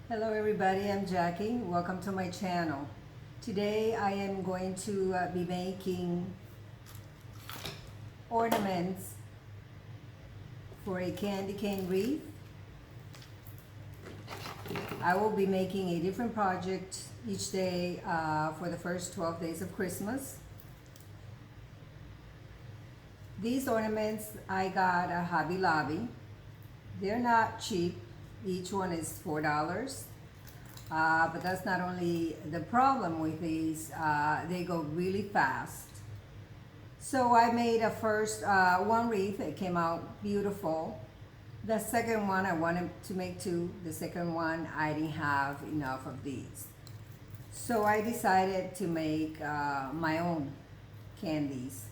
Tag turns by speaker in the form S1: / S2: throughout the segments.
S1: Hello everybody, I'm Jackie. Welcome to my channel. Today I am going to be making ornaments for a candy cane wreath. I will be making a different project each day for the first 12 days of Christmas. These ornaments I got at Hobby Lobby. They're not cheap. Each one is $4. But that's not only the problem with these, they go really fast. So I made a first one wreath. It came out beautiful. The second one I wanted to make two. The second one I didn't have enough of these. So I decided to make my own candies.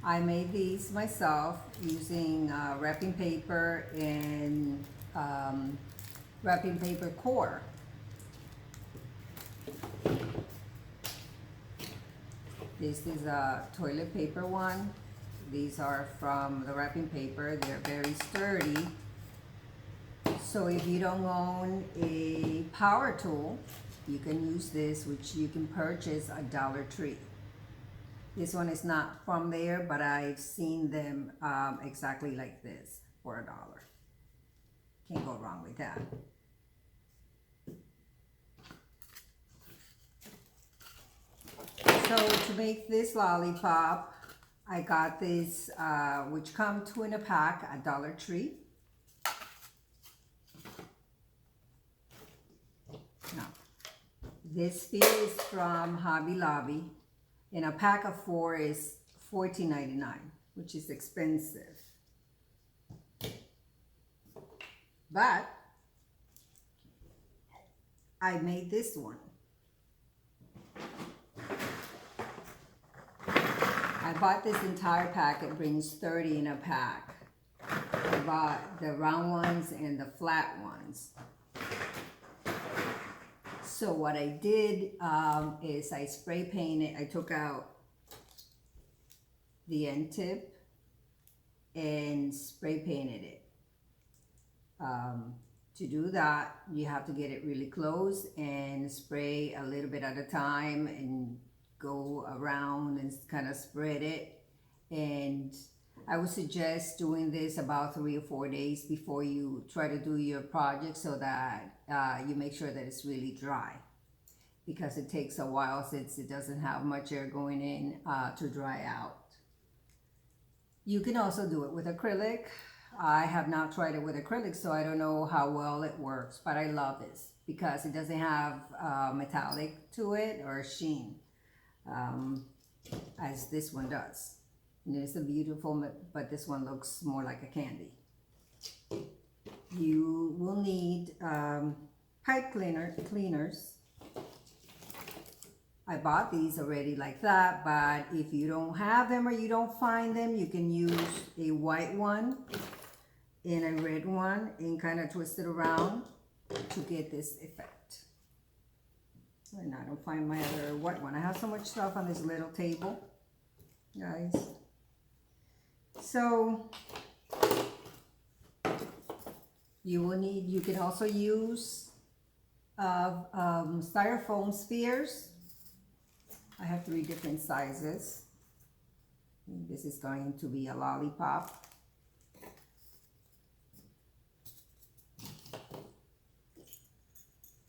S1: I made these myself using wrapping paper and wrapping paper core. This is a toilet paper one. These are from the wrapping paper. They're very sturdy. So if you don't own a power tool, you can use this, which you can purchase at Dollar Tree. This one is not from there, but I've seen them exactly like this for $1. Can't go wrong with that. So to make this lollipop, I got this, which come two in a pack at Dollar Tree. Now, this is from Hobby Lobby. And a pack of 4 is $14.99, which is expensive. But I made this one. I bought this entire pack. It brings 30 in a pack. I bought the round ones and the flat ones. So what I did is I spray painted, I took out the end tip and spray painted it. To do that, you have to get it really close and spray a little bit at a time and go around and kind of spread it. And I would suggest doing this about 3 or 4 days before you try to do your project, so that you make sure that it's really dry, because it takes a while, since it doesn't have much air going in, to dry out. You can also do it with acrylic. I have not tried it with acrylic, so I don't know how well it works, but I love this because it doesn't have metallic to it or sheen, as this one does. And it's a beautiful, but this one looks more like a candy. You will need pipe cleaners. I bought these already like that, but if you don't have them or you don't find them, you can use a white one and a red one and kind of twist it around to get this effect. And I don't find my other white one. I have so much stuff on this little table, guys. So you will need, you can also use styrofoam spheres. I have 3 different sizes. This is going to be a lollipop.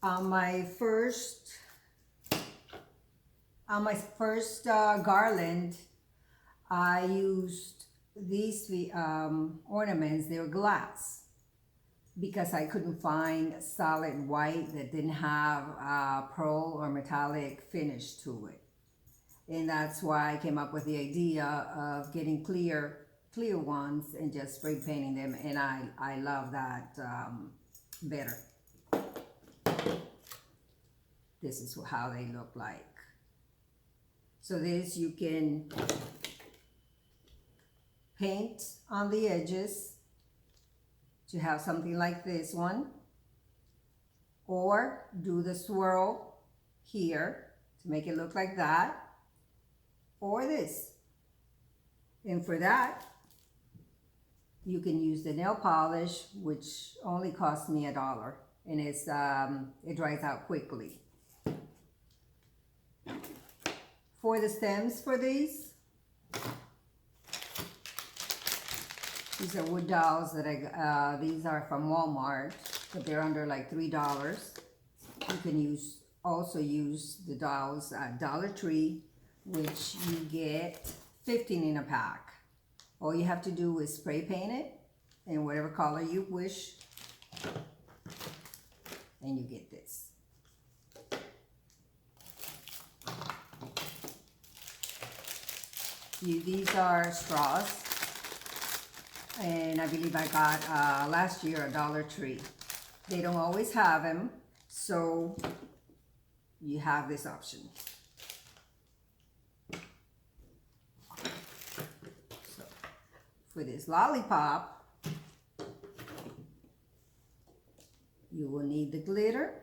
S1: On my first garland, I used these ornaments. They were glass, because I couldn't find solid white that didn't have pearl or metallic finish to it. And that's why I came up with the idea of getting clear ones and just spray painting them. And I love that better. This is how they look like. So this, you can paint on the edges to have something like this one, or do the swirl here to make it look like that, or this. And for that, you can use the nail polish, which only cost me $1, and it dries out quickly. For the stems for these are wood dowels that these are from Walmart, but they're under like $3. You can also use the dowels at Dollar Tree, which you get 15 in a pack. All you have to do is spray paint it in whatever color you wish, and you get this. These are straws, and I believe I got last year at Dollar Tree. They don't always have them, so you have this option. So for this lollipop, you will need the glitter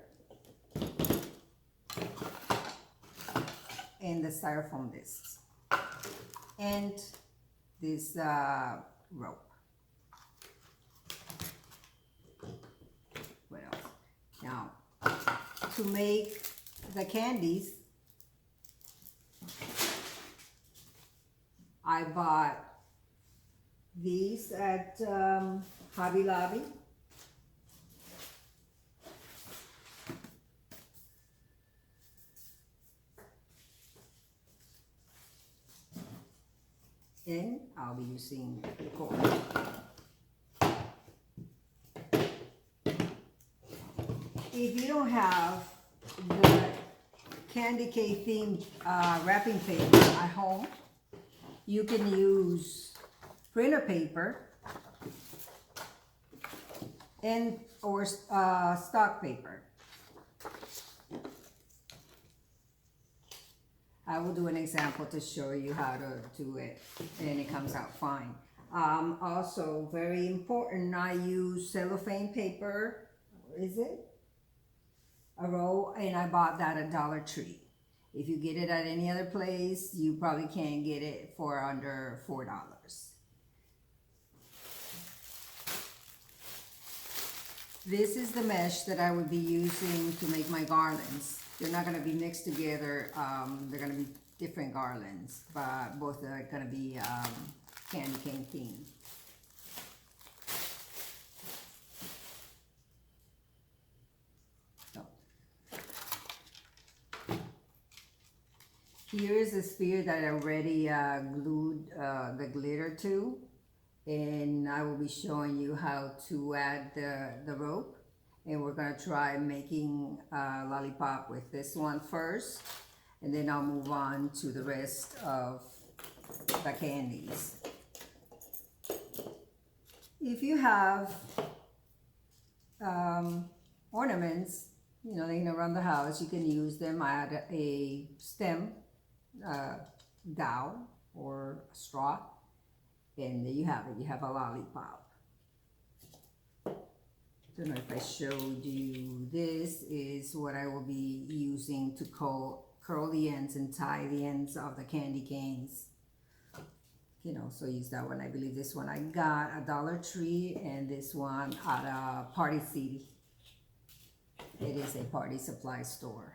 S1: and the styrofoam discs and this rope. What else? Now, to make the candies, I bought these at Hobby Lobby. And I'll be using the cord. If you don't have the candy cane themed wrapping paper at home, you can use printer paper and or stock paper. I will do an example to show you how to do it, and it comes out fine. Also, very important, I use cellophane paper. Is it? A roll, and I bought that at Dollar Tree. If you get it at any other place, you probably can't get it for under $4. This is the mesh that I would be using to make my garlands. They're not going to be mixed together. They're going to be different garlands, but both are going to be candy cane themed. So, here is the sphere that I already glued the glitter to, and I will be showing you how to add the rope. And we're going to try making a lollipop with this one first, and then I'll move on to the rest of the candies. If you have ornaments, laying around the house, you can use them. Add a stem, dowel, or a straw, and there you have it. You have a lollipop. Don't know if I showed you. This is what I will be using to curl the ends and tie the ends of the candy canes. So use that one. I believe this one I got at Dollar Tree, and this one at a Party City. It is a party supply store.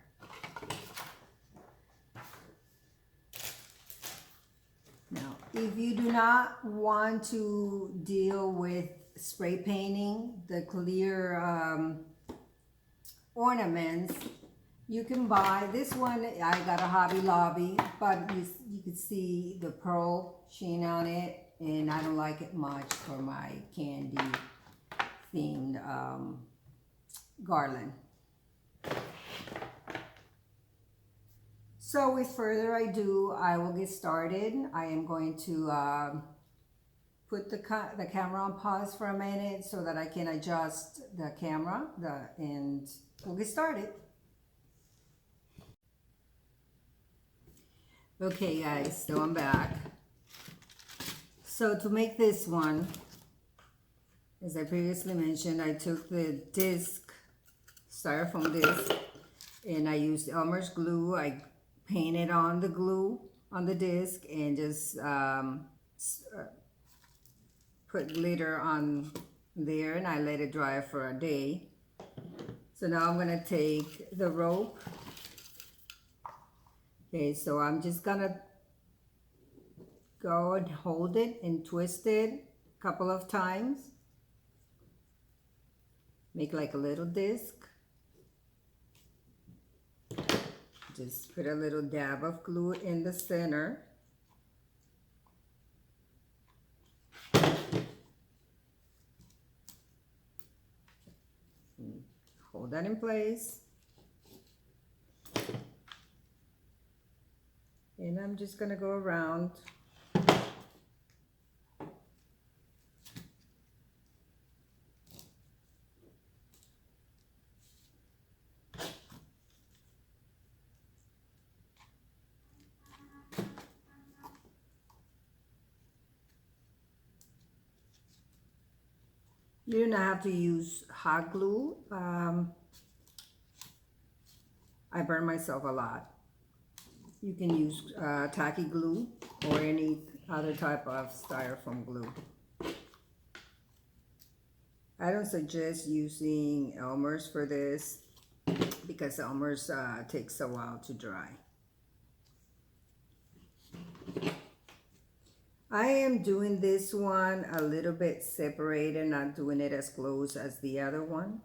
S1: Now, if you do not want to deal with spray painting the clear ornaments, you can buy this one. I got a Hobby Lobby, but you can see the pearl sheen on it, and I don't like it much for my candy themed garland. So with further ado, I will get started. I am going to put the camera on pause for a minute so that I can adjust the camera, and we'll get started. Okay guys, so I'm back. So to make this one, as I previously mentioned, I took the disc, styrofoam disc, and I used Elmer's glue. I painted on the glue on the disc and just put glitter on there, and I let it dry for a day. So now I'm going to take the rope. Okay, so I'm just going to go and hold it and twist it a couple of times. Make like a little disc. Just put a little dab of glue in the center. Hold that in place. And I'm just going to go around. You do not have to use hot glue. I burn myself a lot. You can use tacky glue or any other type of styrofoam glue. I don't suggest using Elmer's for this because Elmer's takes a while to dry. I am doing this one a little bit separated, not doing it as close as the other one.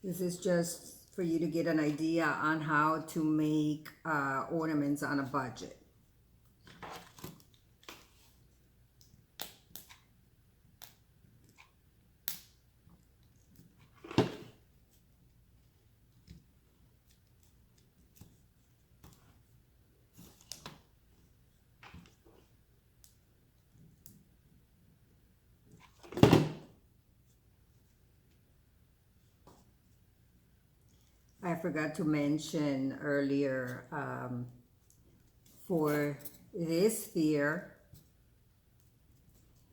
S1: This is just for you to get an idea on how to make ornaments on a budget. I forgot to mention earlier, for this sphere,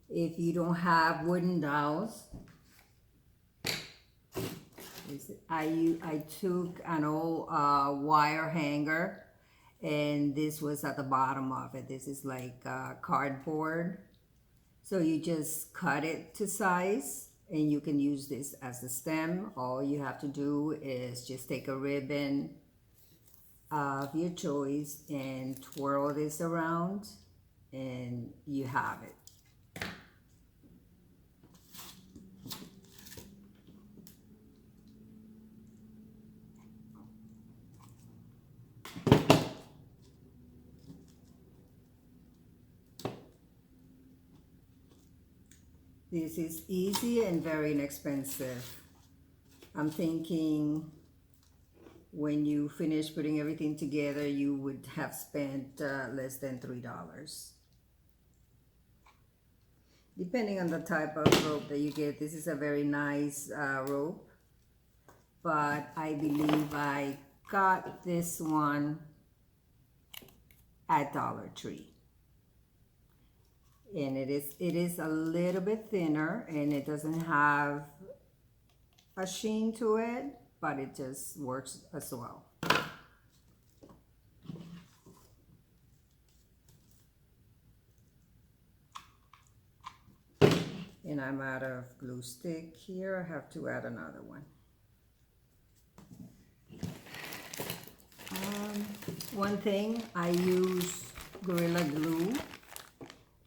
S1: if you don't have wooden dowels, I took an old wire hanger, and this was at the bottom of it. This is like cardboard. So you just cut it to size, and you can use this as the stem. All you have to do is just take a ribbon of your choice and twirl this around, and you have it. This is easy and very inexpensive. I'm thinking when you finish putting everything together, you would have spent less than $3. Depending on the type of rope that you get, this is a very nice rope. But I believe I got this one at Dollar Tree. And it is a little bit thinner, and it doesn't have a sheen to it, but it just works as well. And I'm out of glue stick here. I have to add another one. One thing, I use Gorilla Glue.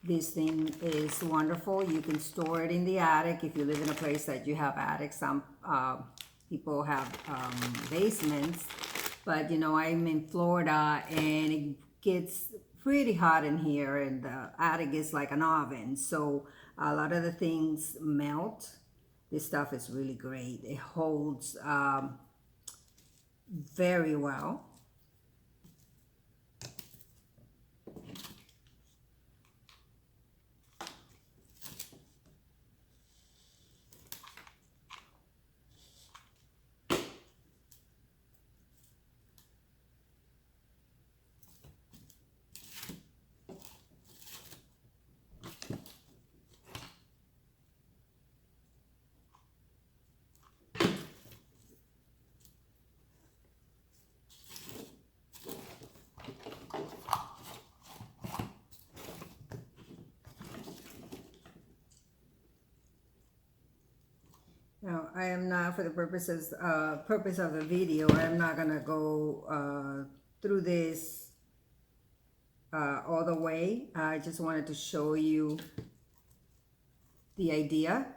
S1: This thing is wonderful. You can store it in the attic if you live in a place that you have attics. Some people have basements, but you know, I'm in Florida and it gets pretty hot in here, and the attic is like an oven, so a lot of the things melt. This stuff is really great. It holds very well. Now, I am not, for the purpose of the video, I am not gonna go through this all the way. I just wanted to show you the idea.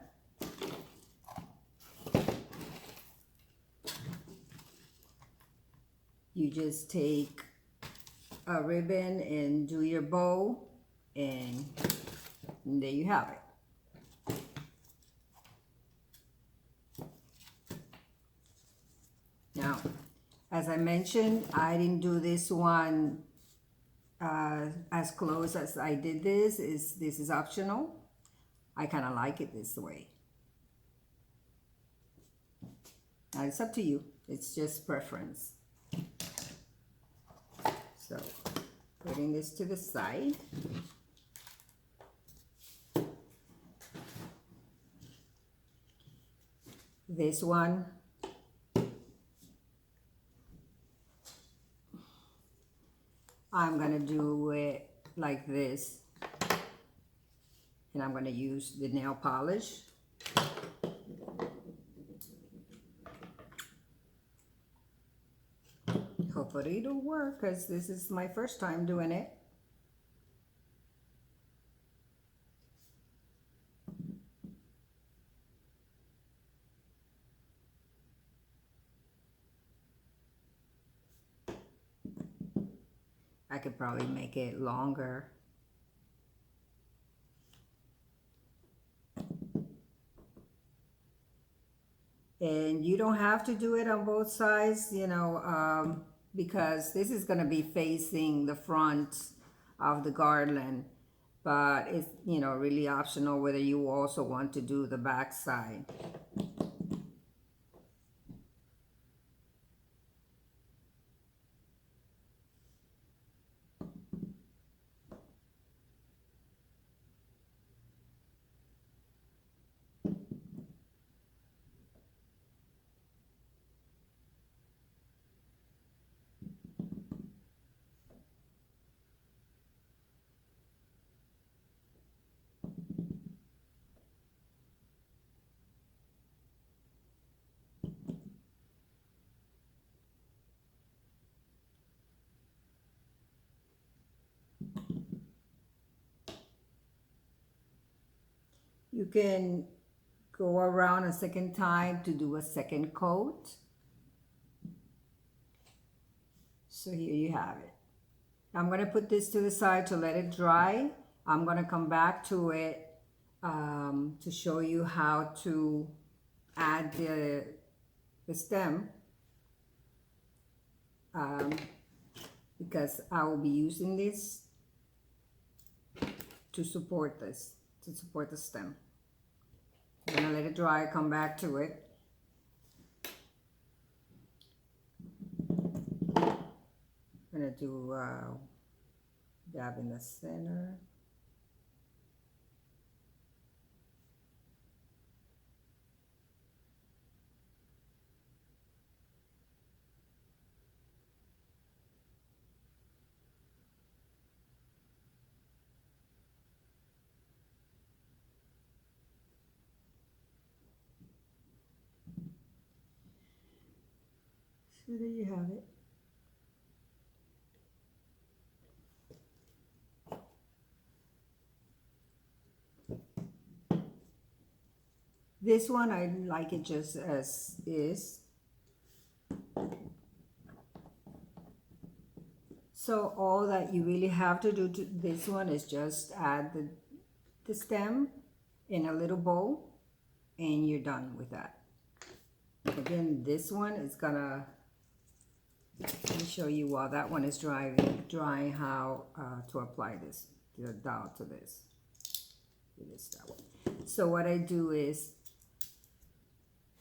S1: You just take a ribbon and do your bow, and there you have it. Now, as I mentioned, I didn't do this one as close as I did this. This is optional. I kind of like it this way. Now, it's up to you. It's just preference. So, putting this to the side. This one, I'm gonna do it like this, and I'm gonna use the nail polish. Hopefully it'll work, because this is my first time doing it. I could probably make it longer. And you don't have to do it on both sides, you know, because this is going to be facing the front of the garland. But it's, you know, really optional whether you also want to do the back side. You can go around a second time to do a second coat. So here you have it. I'm going to put this to the side to let it dry. I'm going to come back to it to show you how to add the stem, because I will be using this to support this, to support the stem. I'm going to let it dry, come back to it. I'm going to do dab in the center. So there you have it. This one, I like it just as is. So all that you really have to do to this one is just add the stem in a little bowl, and you're done with that. Again, this one is gonna, let me show you while that one is drying how to apply this, the dowel to this. Do this that way. So what I do is,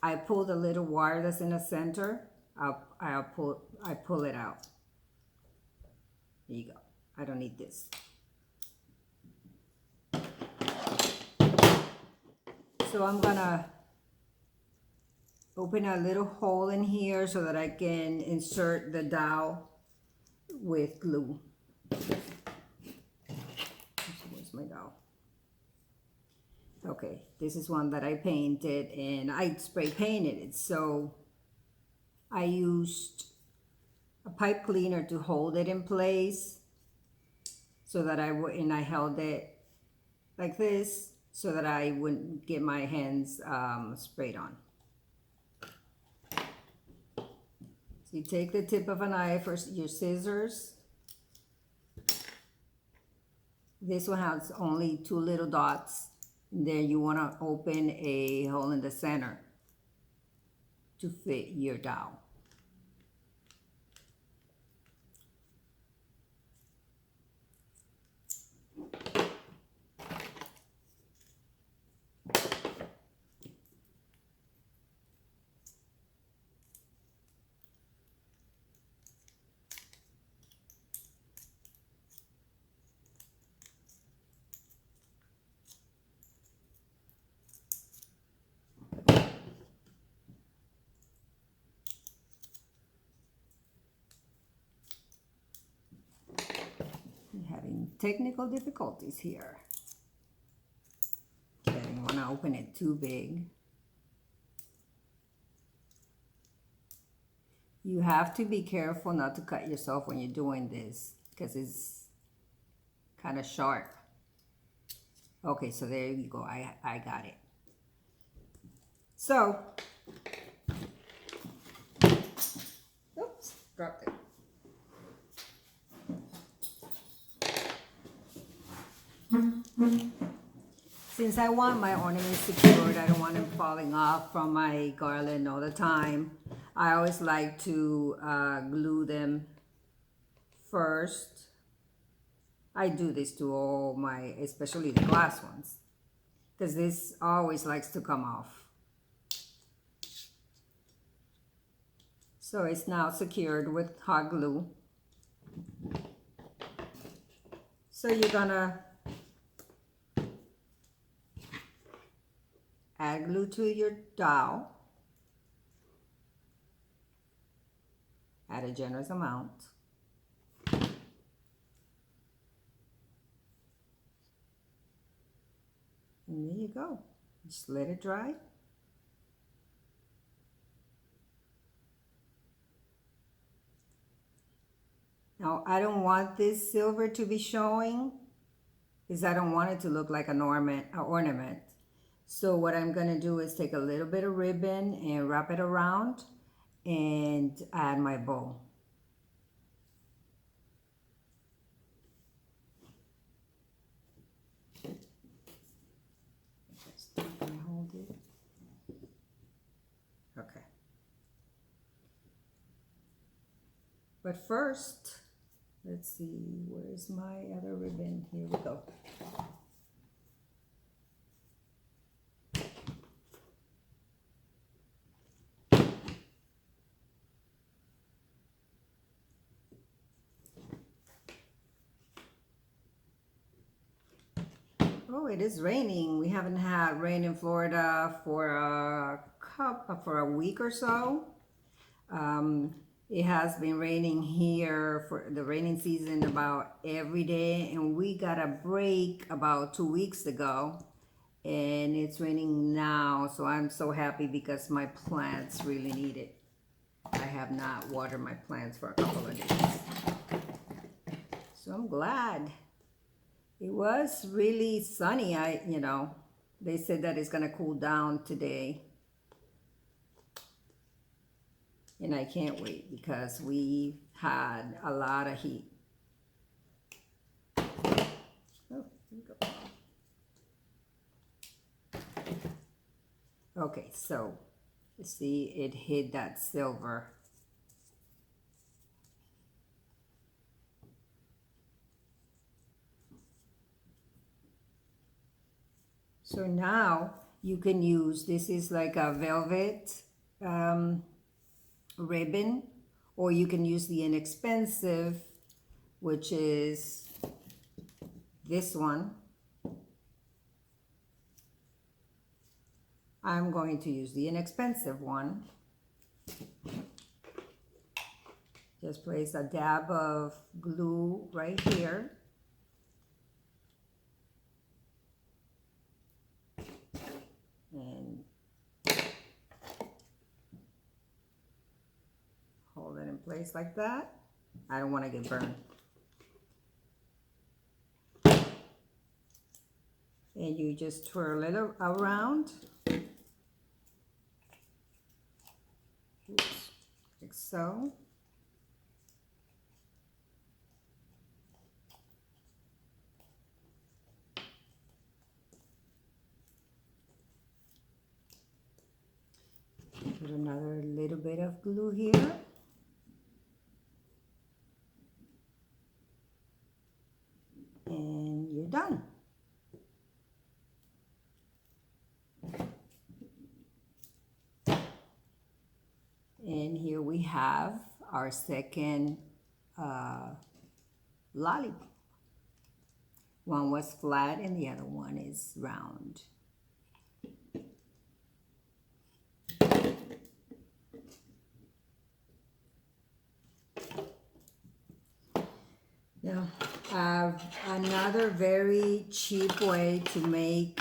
S1: I pull the little wire that's in the center, I pull it out. There you go. I don't need this. So I'm gonna open a little hole in here so that I can insert the dowel with glue. Where's my dowel? Okay, this is one that I painted and I spray painted it. So I used a pipe cleaner to hold it in place so that and I held it like this so that I wouldn't get my hands sprayed on. So you take the tip of a knife or your scissors. This one has only 2 little dots. And then you want to open a hole in the center to fit your dowel. I'm having technical difficulties here. I didn't want to open it too big. You have to be careful not to cut yourself when you're doing this because it's kind of sharp. Okay, so there you go. I got it. So, oops, dropped it. Since I want my ornaments secured, I don't want them falling off from my garland all the time. I always like to glue them first. I do this to all my, especially the glass ones, because this always likes to come off. So it's now secured with hot glue. So you're gonna add glue to your dowel. Add a generous amount. And there you go. Just let it dry. Now I don't want this silver to be showing because I don't want it to look like an ornament. So what I'm gonna do is take a little bit of ribbon and wrap it around and add my bow. Hold it. Okay. But first, let's see, where's my other ribbon? Here we go. Oh, it is raining. We haven't had rain in Florida for a week or so. It has been raining here for the raining season about every day, and we got a break about 2 weeks ago, and it's raining now. So I'm so happy because my plants really need it. I have not watered my plants for a couple of days, so I'm glad. It was really sunny. They said that it's gonna cool down today. And I can't wait because we had a lot of heat. Oh, here we go. Okay, so you see it hit that silver. So now you can use, this is like a velvet ribbon, or you can use the inexpensive, which is this one. I'm going to use the inexpensive one. Just place a dab of glue right here. place like that. I don't want to get burned. And you just twirl it around. Oops. Like so. Put another little bit of glue here. And you're done. And here we have our second lollipop. One was flat and the other one is round. Now, another very cheap way to make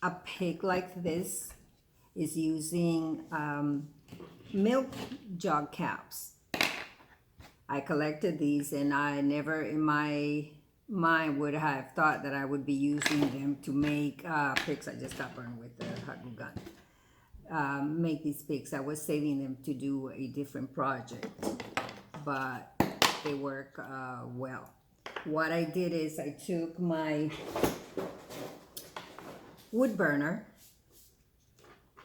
S1: a pick like this is using milk jug caps. I collected these and I never in my mind would have thought that I would be using them to make picks. I just got burned with the hot glue gun. Make these picks. I was saving them to do a different project, but they work well. What I did is I took my wood burner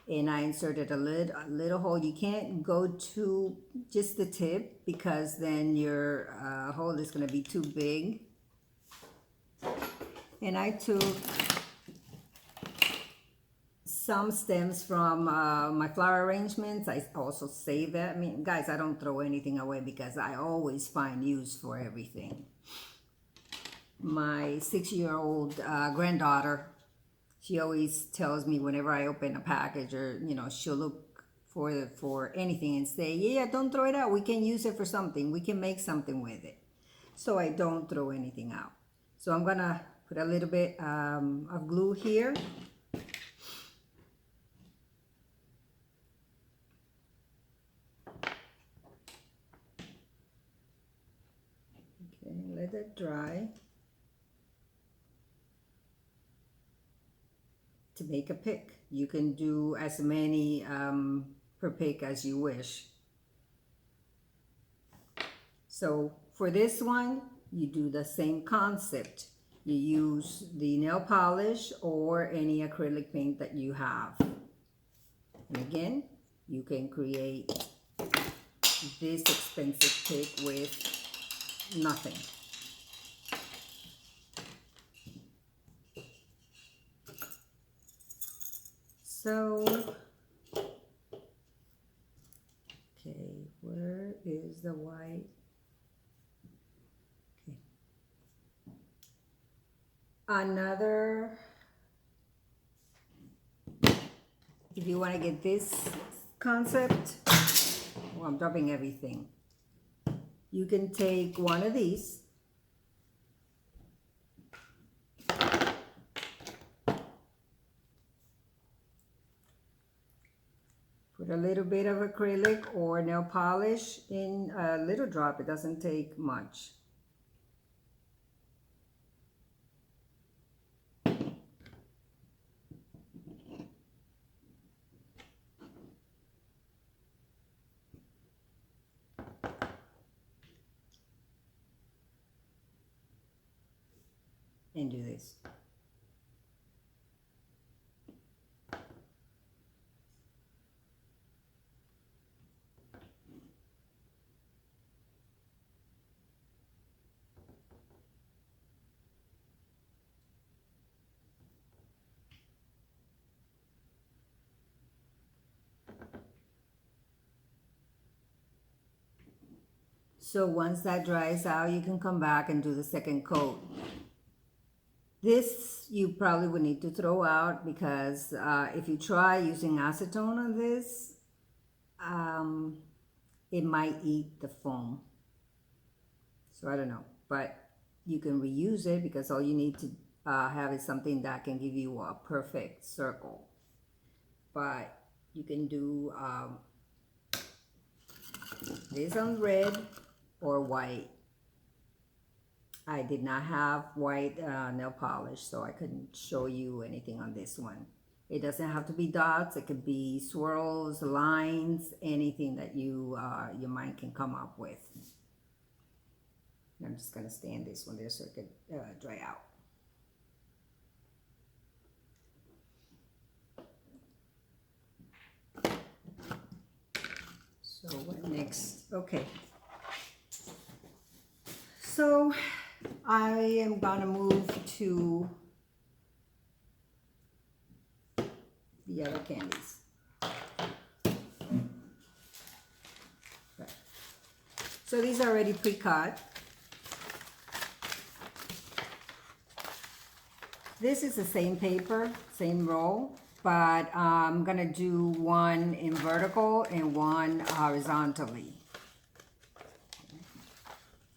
S1: and I inserted a little hole. You can't go to just the tip because then your hole is going to be too big. And I took some stems from my flower arrangements. I also save that. I mean, guys, I don't throw anything away because I always find use for everything. My 6-year-old granddaughter, she always tells me whenever I open a package or, you know, she'll look for anything and say, yeah, don't throw it out. We can use it for something. We can make something with it. So I don't throw anything out. So I'm going to put a little bit of glue here. Okay, let it dry. To make a pick, you can do as many per pick as you wish. So for this one, you do the same concept. You use the nail polish or any acrylic paint that you have. And again, you can create this expensive pick with nothing. So, okay, where is the white? Okay. Another, if you want to get this concept, oh, I'm dropping everything. You can take one of these. Put a little bit of acrylic or nail polish in a little drop. It doesn't take much. And do this. So once that dries out, you can come back and do the second coat. This you probably would need to throw out because if you try using acetone on this, it might eat the foam. So I don't know, but you can reuse it because all you need to have is something that can give you a perfect circle. But you can do This on red or white. I did not have white nail polish, so I couldn't show you anything on this one. It doesn't have to be dots. It could be swirls, lines, anything that your mind can come up with. I'm just gonna stand this one there so it could dry out. So what next? Okay. So I am gonna move to the other candies. Okay. So these are already pre-cut. This is the same paper, same roll, but I'm gonna do one in vertical and one horizontally.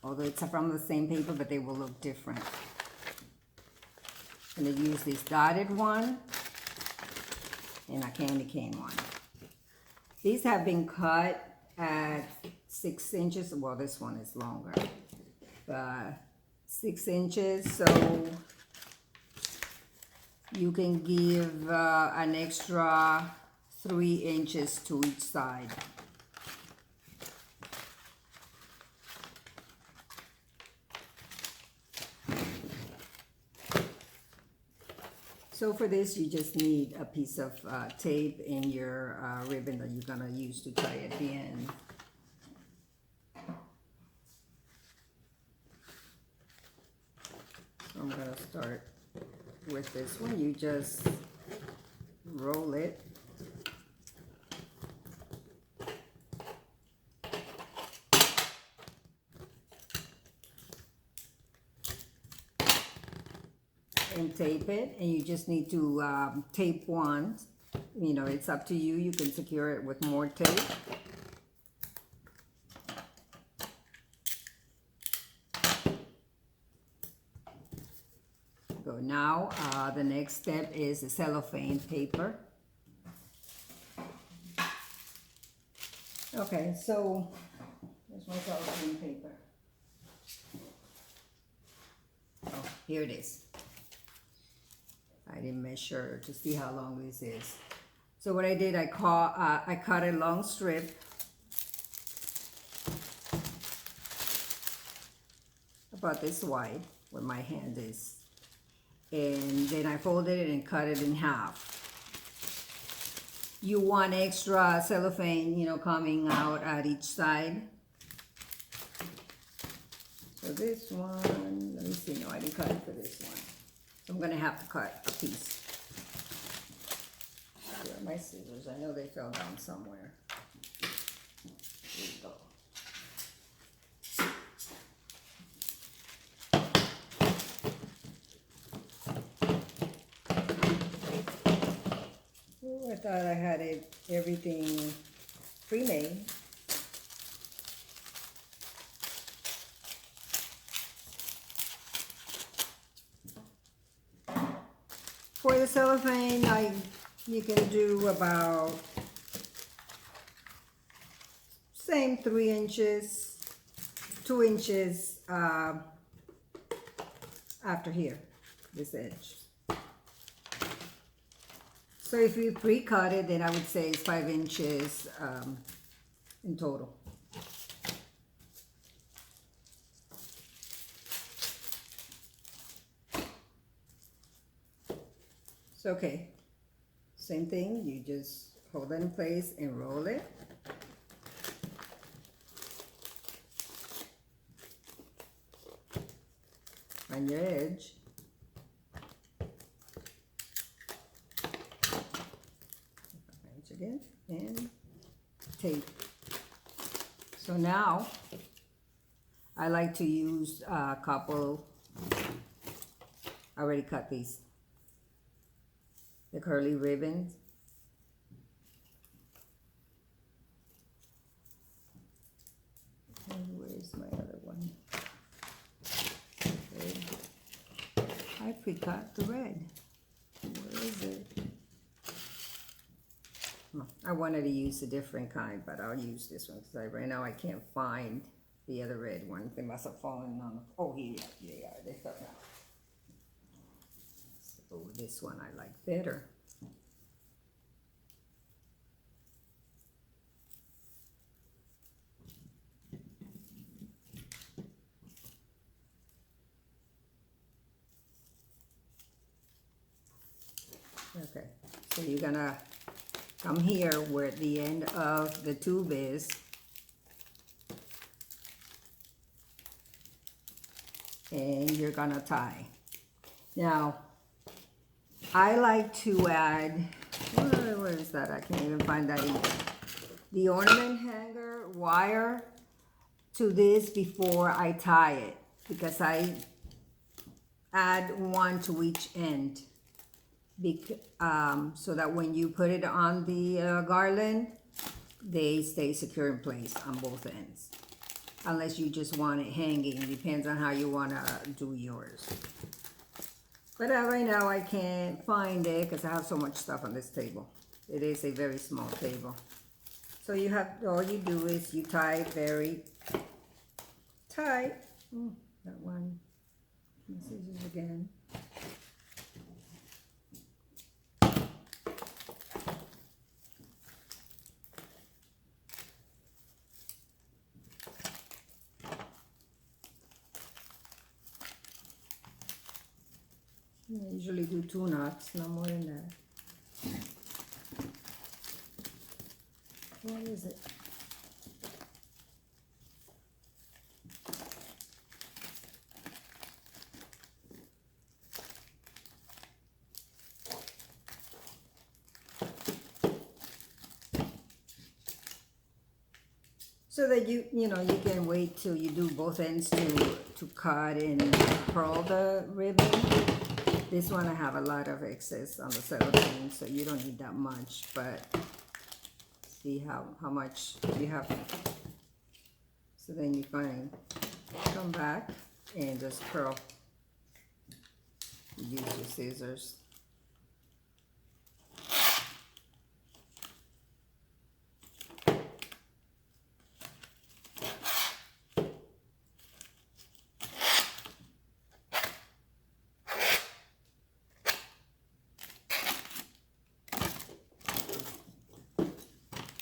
S1: Although it's from the same paper, but they will look different. I'm gonna use this dotted one and a candy cane one. These have been cut at 6 inches. Well, this one is longer, but 6 inches. So you can give an extra 3 inches to each side. So for this, you just need a piece of tape and your ribbon that you're gonna use to tie at the end. So I'm gonna start with this one. You just roll it. And tape it, and you just need to tape one. You know, it's up to you. You can secure it with more tape. Go now. The next step is the cellophane paper. Okay, so here's my cellophane paper. Oh, here it is. I didn't measure to see how long this is. So what I did, I cut a long strip about this wide, where my hand is, and then I folded it and cut it in half. You want extra cellophane, you know, coming out at each side. So this one, let me see. No, I didn't cut it for this one. I'm gonna have to cut a piece. Where are my scissors? I know they fell down somewhere. Here we go. Oh, I thought I had everything pre-made. For the cellophane, you can do about same 3 inches, 2 inches after here, this edge. So if you pre-cut it, then I would say it's 5 inches in total. So, okay, same thing, you just hold it in place and roll it. On your edge. Edge again, and tape. So now, I like to use a couple, I already cut these. The curly ribbons. And where's my other one? Okay. I pre-cut the red. Where is it? I wanted to use a different kind, but I'll use this one because right now I can't find the other red one. They must have fallen on the, oh, here they are. They fell out. So this one I like better. Okay, so you're gonna come here where the end of the tube is. And you're gonna tie. Now, I like to add, where is that? I can't even find that either. The ornament hanger wire to this before I tie it, because I add one to each end. So that when you put it on the garland, they stay secure in place on both ends. Unless you just want it hanging, depends on how you want to do yours. But right now I can't find it because I have so much stuff on this table. It is a very small table. So you have, all you do is you tie it very tight. That one, scissors again. I usually do 2 knots, no more than that. What is it? So that you can wait till you do both ends to cut and curl the ribbon. This one I have a lot of excess on the cellophane, so you don't need that much, but see how much you have. So then you can come back and just curl. Use your scissors.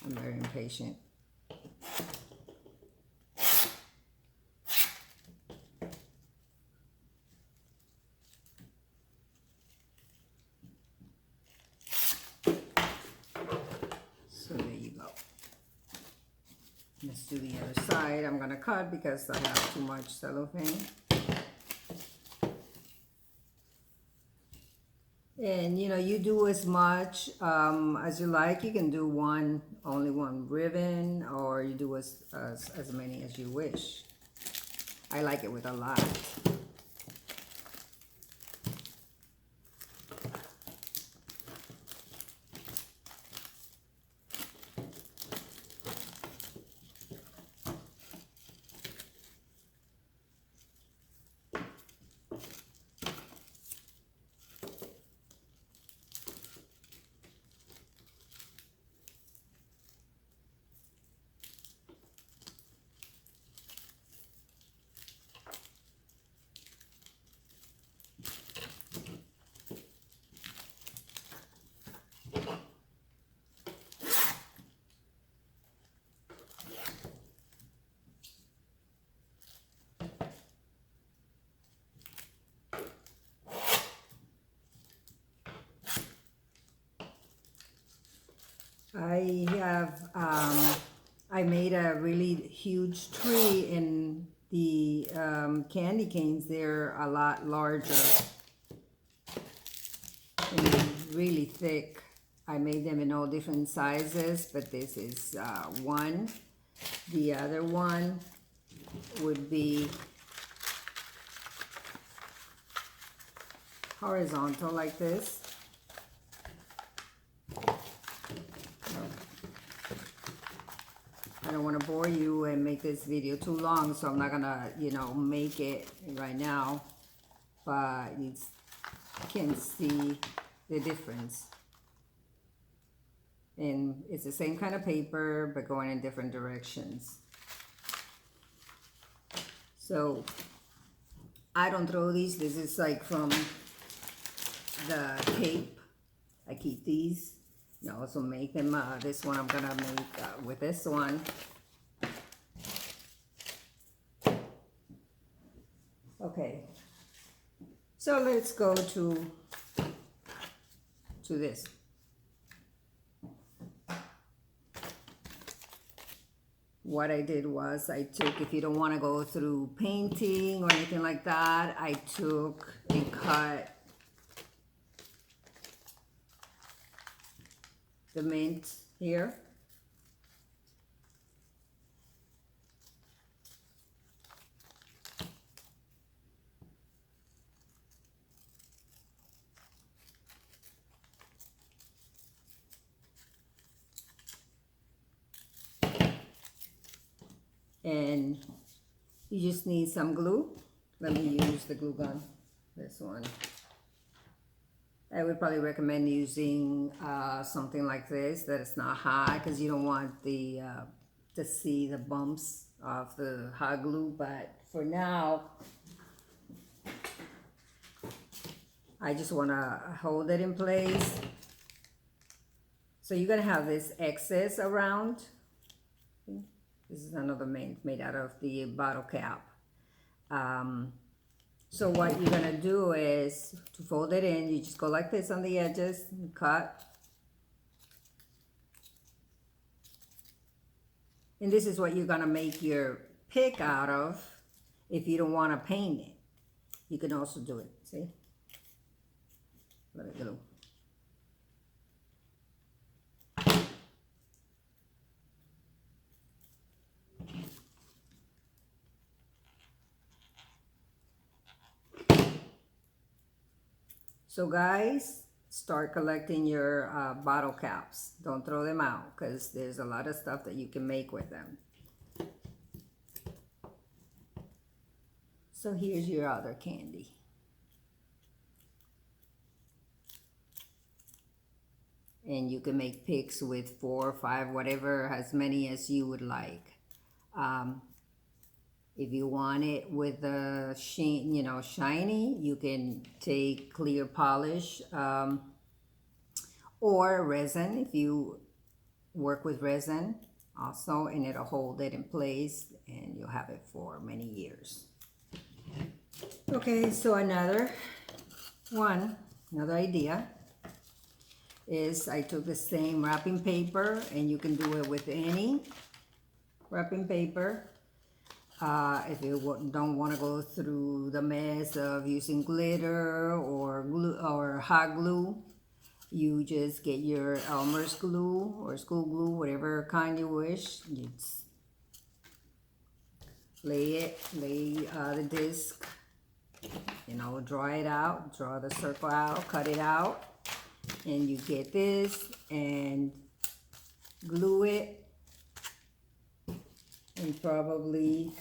S1: I'm very impatient. So there you go. Let's do the other side. I'm going to cut because I have too much cellophane. And you do as much as you like. You can do only one ribbon, or you do as many as you wish. I like it with a lot. I made a really huge tree, and the candy canes, they're a lot larger and really thick. I made them in all different sizes, but this is one. The other one would be horizontal like this. I don't want to bore you and make this video too long, so I'm not gonna, make it right now, but you can see the difference. And it's the same kind of paper, but going in different directions. So I don't throw these. This is like from the tape. I keep these. I also make them, this one I'm gonna make with this one. Okay, so let's go to this. What I did was I took, if you don't want to go through painting or anything like that, I took and cut the mint here. And you just need some glue. Let me use the glue gun, this one. I would probably recommend using something like this that it's not hot, because you don't want the to see the bumps of the hot glue. But for now, I just want to hold it in place. So you're gonna have this excess around. This is another mint made out of the bottle cap. So what you're gonna do is to fold it in, you just go like this on the edges and cut. And this is what you're gonna make your pick out of if you don't wanna paint it. You can also do it, see? Let it go. So guys, start collecting your bottle caps. Don't throw them out, because there's a lot of stuff that you can make with them. So here's your other candy. And you can make picks with 4 or 5, whatever, as many as you would like. If you want it with the sheen, shiny, you can take clear polish or resin if you work with resin also, and it'll hold it in place and you'll have it for many years. Okay, so another idea is I took the same wrapping paper, and you can do it with any wrapping paper. If you don't want to go through the mess of using glitter or glue or hot glue, you just get your Elmer's glue or school glue, whatever kind you wish. You just lay the disc, draw it out, draw the circle out, cut it out, and you get this and glue it. And probably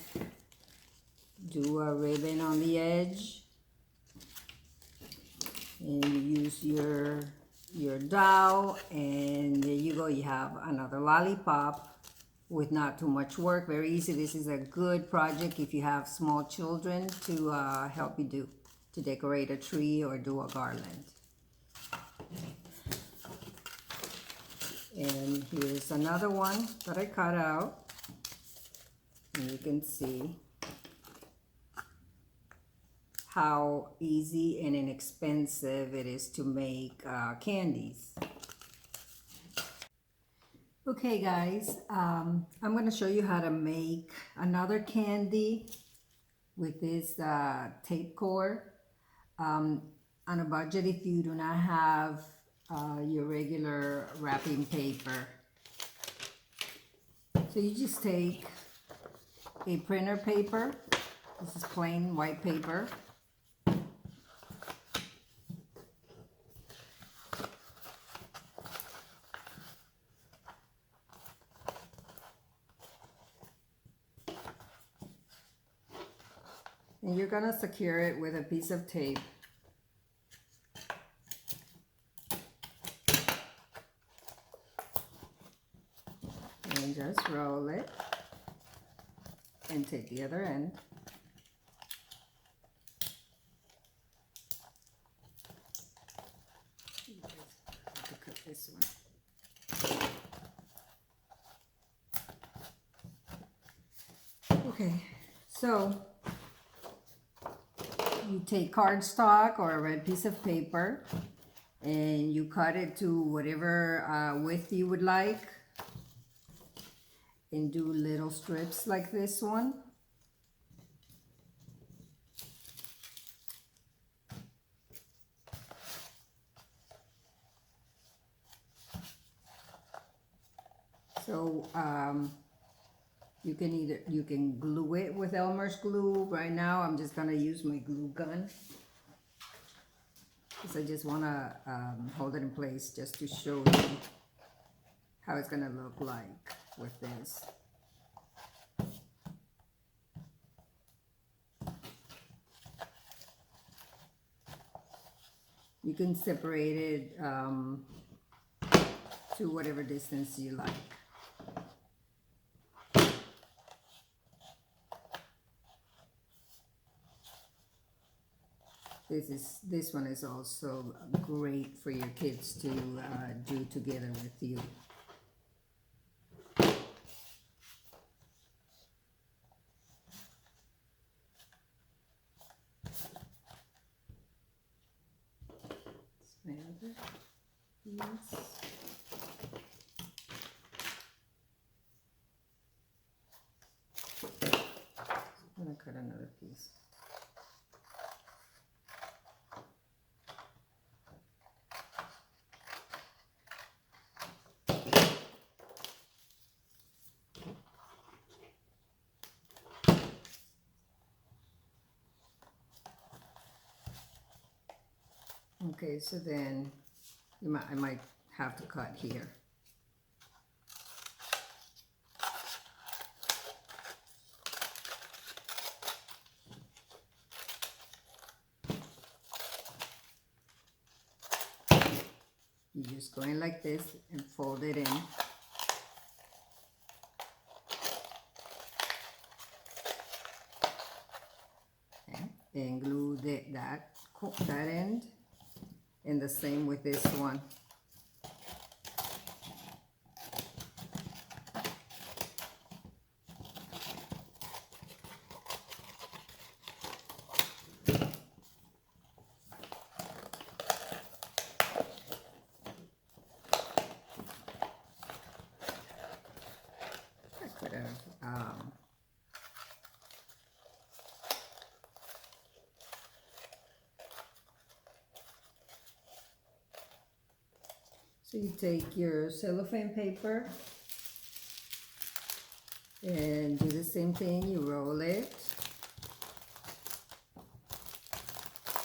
S1: do a ribbon on the edge, and you use your dowel, and there you go. You have another lollipop with not too much work. Very easy. This is a good project if you have small children to help you do, to decorate a tree or do a garland. And here's another one that I cut out. And you can see how easy and inexpensive it is to make candies. Okay guys, I'm going to show you how to make another candy with this tape core on a budget if you do not have your regular wrapping paper. So you just take a printer paper. This is plain white paper. And you're going to secure it with a piece of tape. and just roll it and take the other end. To cut this one. Okay, so you take cardstock or a red piece of paper and you cut it to whatever width you would like and do little strips like this one. So you can glue it with Elmer's glue. Right now I'm just gonna use my glue gun because I just want to hold it in place just to show you how it's gonna look like with this. You can separate it to whatever distance you like. This one is also great for your kids to do together with you. Yes. I'm gonna cut another piece. Okay, so then I might have to cut here. You just go in like this and fold it in. Okay. And glue that end, and the same with this one. I could have so you take your cellophane paper and do the same thing. You roll it,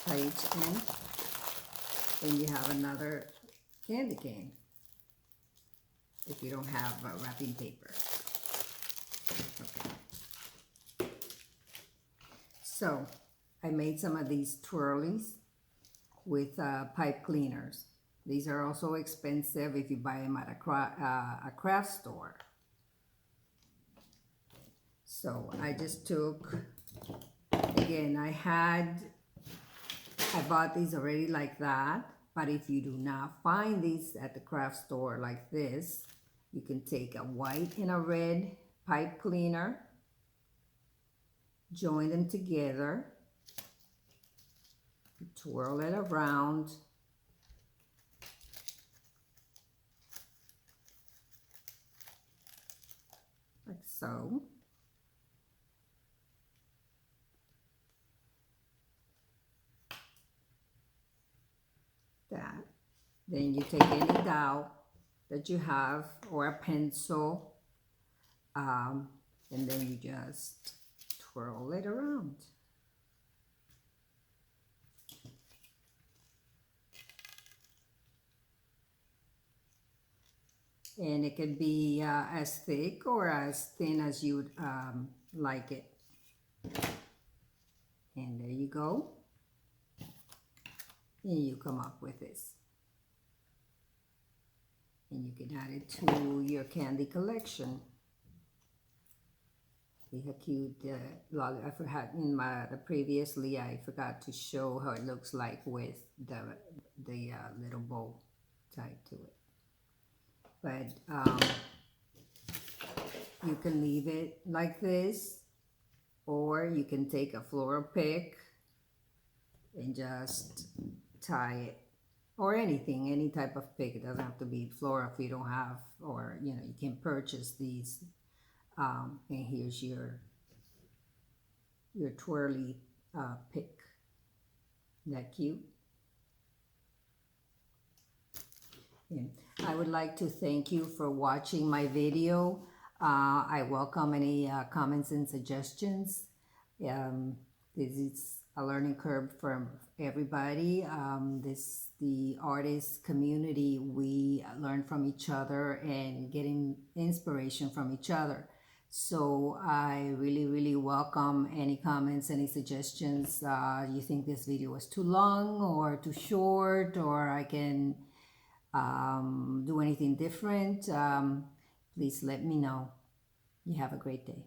S1: tie each end, and you have another candy cane if you don't have wrapping paper. Okay. So I made some of these twirlies with pipe cleaners. These are also expensive if you buy them at a craft store. So I just took, again, I bought these already like that, but if you do not find these at the craft store like this, you can take a white and a red pipe cleaner, join them together, twirl it around, like so. That. Then you take any dowel that you have or a pencil, and then you just twirl it around. And it can be as thick or as thin as you'd like it. And there you go. And you come up with this. and you can add it to your candy collection. See how cute I forgot in the previously I forgot to show how it looks like with the little bow tied to it. But you can leave it like this, or you can take a floral pick and just tie it, or anything, any type of pick. It doesn't have to be floral if you don't have, or you can purchase these. And here's your twirly pick. Isn't that cute? And I would like to thank you for watching my video. I welcome any comments and suggestions. This is a learning curve for everybody. The artist community, we learn from each other and getting inspiration from each other. So I really welcome any comments, any suggestions. You think this video was too long or too short, or I can do anything different, please let me know. You have a great day.